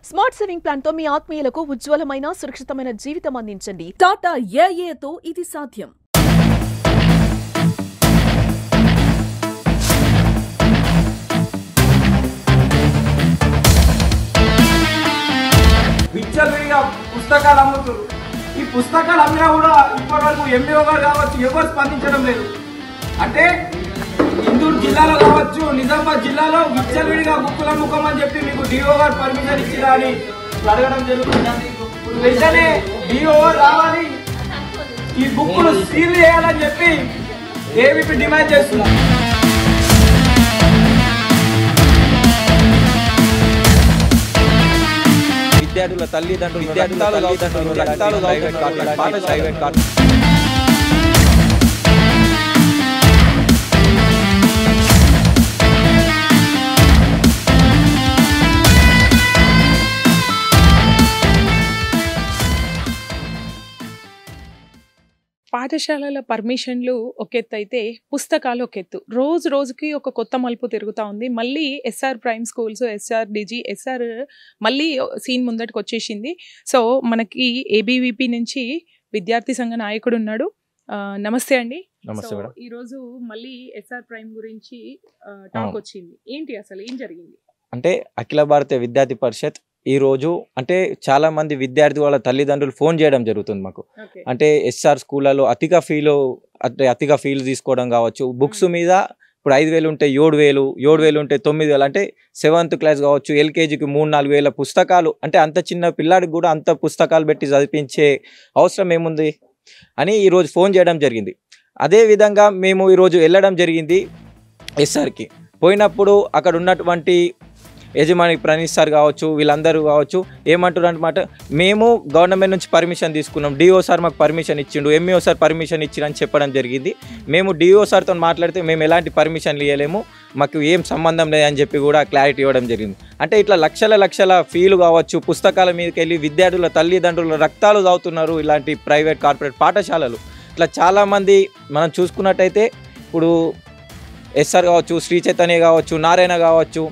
Smart saving plan తో మీ ఆత్మీయులకు ఉజ్వలమైన సురక్షితమైన జీవితం అందించండి. టాటా ఏఏతో ఇది సాధ్యం. విచ్చలవిడిగా పుస్తకాలు అమ్ముతారు. ఈ పుస్తకాలు అమ్మినా కూడా ఇప్పటివరకు ఎంఈఓ గారు కావచ్చు ఎవరు స్పందించడం లేదు. అంటే ఇందూరు జిల్లాలో కావచ్చు, నిజామాబాద్ జిల్లాలో విచ్చలవిడిగా బుక్కులు అమ్ముకోమని చెప్పి మీకు డిఓ గారు పర్మిషన్ ఇచ్చిరా అని అడగడం జరుగుతుంది. వెంటనే డిఓ రావాలి, ఈ బుక్కులు సీల్ చేయాలని చెప్పి ఏబీపీ డిమాండ్ చేస్తున్నారు. విద్యార్థుల తల్లిదండ్రులు ప్రైవేట్ కార్డు పాఠశాలల పర్మిషన్లు ఒక ఎత్తు అయితే పుస్తకాలు ఒక ఎత్తు. రోజు రోజుకి ఒక కొత్త మలుపు తిరుగుతూ ఉంది. మళ్ళీ ఎస్ఆర్ ప్రైమ్ స్కూల్స్, ఎస్ఆర్ డిజి, ఎస్ఆర్ మళ్ళీ సీన్ ముందటికి వచ్చేసింది. సో మనకి ఏబీవీపీ నుంచి విద్యార్థి సంఘ నాయకుడు ఉన్నాడు. నమస్తే అండి. నమస్తే మేడం. ఈరోజు మళ్ళీ ఎస్ఆర్ ప్రైమ్ గురించి టాక్ వచ్చింది. ఏంటి అసలు ఏం జరిగింది? అంటే అఖిల భారతీయ విద్యార్థి పరిషత్ ఈ రోజు అంటే చాలా మంది విద్యార్థి వాళ్ళ తల్లిదండ్రులు ఫోన్ చేయడం జరుగుతుంది మాకు. అంటే ఎస్ఆర్ స్కూళ్ళలో అతిగా ఫీజు తీసుకోవడం కావచ్చు, బుక్స్ మీద ఇప్పుడు 5,000 ఉంటే 7,000 ఉంటే 9,000, అంటే 7th క్లాస్ కావచ్చు, ఎల్కేజీకి 3-4 వేల పుస్తకాలు. అంటే అంత చిన్న పిల్లాడికి కూడా అంత పుస్తకాలు పెట్టి చదివించే అవసరం ఏముంది అని ఈరోజు ఫోన్ చేయడం జరిగింది. అదేవిధంగా మేము ఈరోజు వెళ్ళడం జరిగింది ఎస్ఆర్కి. పోయినప్పుడు అక్కడ ఉన్నటువంటి యజమాని ప్రణీత్ సార్ కావచ్చు, వీళ్ళందరూ కావచ్చు ఏమంటారు అనమాట, మేము గవర్నమెంట్ నుంచి పర్మిషన్ తీసుకున్నాం, డిఓ సార్ మాకు పర్మిషన్ ఇచ్చిండు, ఎంఈఓ సార్ పర్మిషన్ ఇచ్చిండని చెప్పడం జరిగింది. మేము డిఓ సార్తో మాట్లాడితే మేము ఎలాంటి పర్మిషన్లు ఇవ్వలేము, మాకు ఏం సంబంధం లేదని చెప్పి కూడా క్లారిటీ ఇవ్వడం జరిగింది. అంటే ఇట్లా లక్షల ఫీలు కావచ్చు, పుస్తకాల మీదకి వెళ్ళి విద్యార్థుల తల్లిదండ్రుల రక్తాలు తాగుతున్నారు ఇలాంటి ప్రైవేట్ కార్పొరేట్ పాఠశాలలు. ఇట్లా చాలామంది మనం చూసుకున్నట్టయితే ఇప్పుడు ఎస్ఆర్ కావచ్చు, శ్రీ చైతన్య కావచ్చు, నారాయణ కావచ్చు,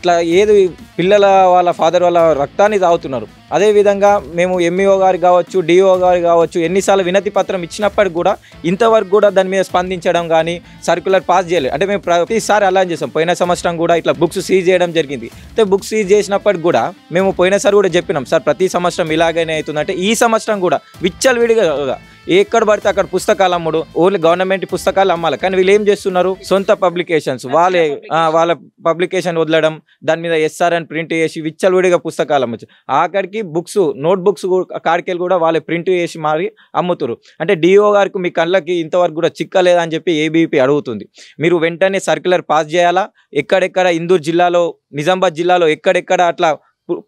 ఇట్లా ఏది పిల్లల వాళ్ళ ఫాదర్ వాళ్ళ రక్తాన్ని తాగుతున్నారు. అదేవిధంగా మేము ఎంఈఓ గారు కావచ్చు, డిఓ గారు కావచ్చు ఎన్నిసార్లు వినతి పత్రం ఇచ్చినప్పటికి కూడా ఇంతవరకు కూడా దాని మీద స్పందించడం కానీ సర్క్యులర్ పాస్ చేయలేదు. అంటే మేము ప్రతిసారి అలా చేసాం. పోయిన సంవత్సరం కూడా ఇట్లా బుక్స్ సీజ్ చేయడం జరిగింది. అయితే బుక్స్ సీజ్ చేసినప్పటికి కూడా మేము పోయినసారి కూడా చెప్పినాం, సార్ ప్రతి సంవత్సరం ఇలాగనే అవుతుందంటే ఈ సంవత్సరం కూడా విచ్చలవిడిగా ఎక్కడ పడితే అక్కడ పుస్తకాలు అమ్ముడు, ఓన్లీ గవర్నమెంట్ పుస్తకాలు అమ్మాలి. కానీ వీళ్ళు ఏం చేస్తున్నారు, సొంత పబ్లికేషన్స్ వాళ్ళ పబ్లికేషన్ వదలడం, దాని మీద ఎస్ఆర్ అని ప్రింట్ చేసి విచ్చలవిడిగా పుస్తకాలు అమ్మచ్చు. ఆఖరికి బుక్స్ నోట్ బుక్స్ కాడికెళ్ళి కూడా వాళ్ళే ప్రింట్ చేసి మారి అమ్ముతారు. అంటే డిఓ గారికి మీ కళ్ళకి ఇంతవరకు కూడా చిక్కలేదా అని చెప్పి ఏబీపీ అడుగుతుంది. మీరు వెంటనే సర్క్యులర్ పాస్ చేయాలా, ఎక్కడెక్కడ ఇందూరు జిల్లాలో, నిజామాబాద్ జిల్లాలో ఎక్కడెక్కడ అట్లా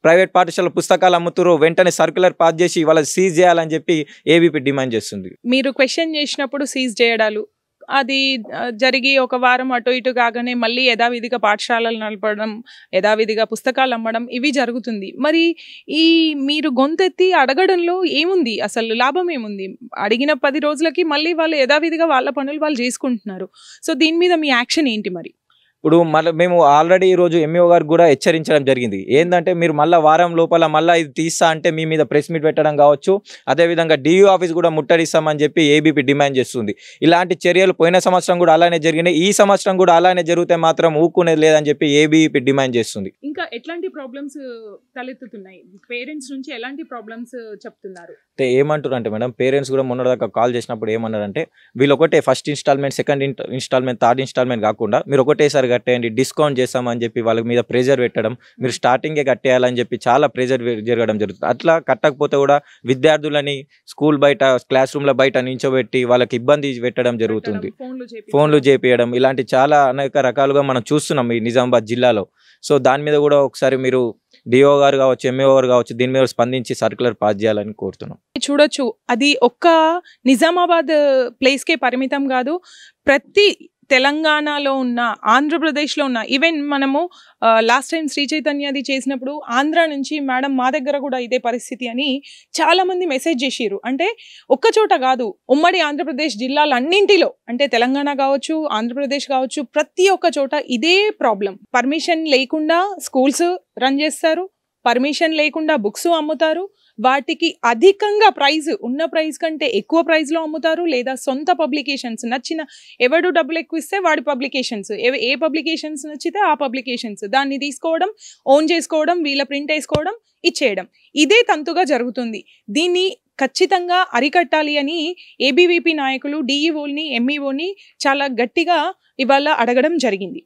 ప్రైవేట్ పాఠశాల పుస్తకాలు అమ్ముతారో వెంటనే సర్క్యులర్ పాస్ చేసి వాళ్ళ సీజ్ చేయాలని చెప్పి ఏబీపీ డిమాండ్ చేస్తుంది. మీరు క్వశ్చన్ చేసినప్పుడు సీజ్ చేయడాలు అది జరిగి ఒక వారం అటు ఇటు కాగానే మళ్ళీ యథావిధిగా పాఠశాలలు నడపడం, యథావిధిగా పుస్తకాలు అమ్మడం ఇవి జరుగుతుంది. మరి ఈ మీరు గొంతెత్తి అడగడంలో ఏముంది, అసలు లాభం ఏముంది? అడిగిన 10 రోజులకి మళ్ళీ వాళ్ళు యథావిధిగా వాళ్ళ పనులు వాళ్ళు చేసుకుంటున్నారు. సో దీని మీద మీ యాక్షన్ ఏంటి? మరి ఇప్పుడు మళ్ళీ మేము ఆల్రెడీ ఈరోజు ఎంఈఓ గారికి కూడా హెచ్చరించడం జరిగింది. ఏంటంటే మీరు మళ్ళీ వారం లోపల మళ్ళీ ఇది తీస్తా అంటే మీ మీద ప్రెస్ మీట్ పెట్టడం కావచ్చు, అదేవిధంగా డిఓ ఆఫీస్ కూడా ముట్టడిస్తామని చెప్పి ఏబీపీ డిమాండ్ చేస్తుంది. ఇలాంటి చర్యలు పోయిన సంవత్సరం కూడా అలానే జరిగినాయి, ఈ సంవత్సరం కూడా అలానే జరిగితే మాత్రం ఊకునేది లేదని చెప్పి ఏబీపీ డిమాండ్ చేస్తుంది. ఇంకా ఎట్లాంటి ప్రాబ్లమ్స్ తలెత్తుతున్నాయి? పేరెంట్స్ నుంచి ఎలాంటి ప్రాబ్లమ్స్ చెప్తున్నారు? అంటే ఏమంటారు అంటే మేడం, పేరెంట్స్ కూడా మొన్నదాకా కాల్ చేసినప్పుడు ఏమన్నారంటే, వీళ్ళు ఒకటే first installment, second installment, third installment కాకుండా మీరు ఒకటేసారి కట్టేయండి, డిస్కౌంట్ చేస్తామని చెప్పి వాళ్ళ మీద ప్రెజర్ పెట్టడం, మీరు స్టార్టింగే కట్టేయాలని చెప్పి చాలా ప్రెజర్ జరగడం జరుగుతుంది. అట్లా కట్టకపోతే కూడా విద్యార్థులని స్కూల్ బయట, క్లాస్ రూమ్ల బయట నించోబెట్టి వాళ్ళకి ఇబ్బంది పెట్టడం జరుగుతుంది, ఫోన్లు చేపియడం, ఇలాంటి చాలా అనేక రకాలుగా మనం చూస్తున్నాం ఈ నిజామాబాద్ జిల్లాలో. సో దాని మీద కూడా ఒకసారి మీరు డిఓ గారు కావచ్చు, ఎంఈఓ గారు కావచ్చు దీని మీద స్పందించి సర్క్యులర్ పాస్ చేయాలని కోరుతున్నాం. చూడొచ్చు, అది ఒక్క నిజామాబాద్ ప్లేస్కే పరిమితం కాదు, ప్రతి తెలంగాణలో ఉన్న, ఆంధ్రప్రదేశ్లో ఉన్న, ఈవెన్ మనము లాస్ట్ టైం శ్రీ చైతన్యది చేసినప్పుడు ఆంధ్ర నుంచి మేడం మా దగ్గర కూడా ఇదే పరిస్థితి అని చాలామంది మెసేజ్ చేసిర్రు. అంటే ఒక్క చోట కాదు, ఉమ్మడి ఆంధ్రప్రదేశ్ జిల్లాలన్నింటిలో, అంటే తెలంగాణ కావచ్చు, ఆంధ్రప్రదేశ్ కావచ్చు, ప్రతి ఒక్క చోట ఇదే ప్రాబ్లం. పర్మిషన్ లేకుండా స్కూల్స్ రన్ చేస్తారు, పర్మిషన్ లేకుండా బుక్స్ అమ్ముతారు, వాటికి అధికంగా ప్రైజ్ ఉన్న ప్రైజ్ కంటే ఎక్కువ ప్రైజ్లో అమ్ముతారు, లేదా సొంత పబ్లికేషన్స్ నచ్చిన ఎవడు డబ్బులు ఎక్కువ ఇస్తే వాడి పబ్లికేషన్స్, ఏ పబ్లికేషన్స్ నచ్చితే ఆ పబ్లికేషన్స్ దాన్ని తీసుకోవడం, ఓన్ చేసుకోవడం, వీళ్ళ ప్రింట్ వేసుకోవడం, ఇచ్చేయడం, ఇదే తంతుగా జరుగుతుంది. దీన్ని ఖచ్చితంగా అరికట్టాలి అని ఏబీవీపీ నాయకులు డిఈఓని ఎంఈఓని చాలా గట్టిగా ఇవాళ అడగడం జరిగింది.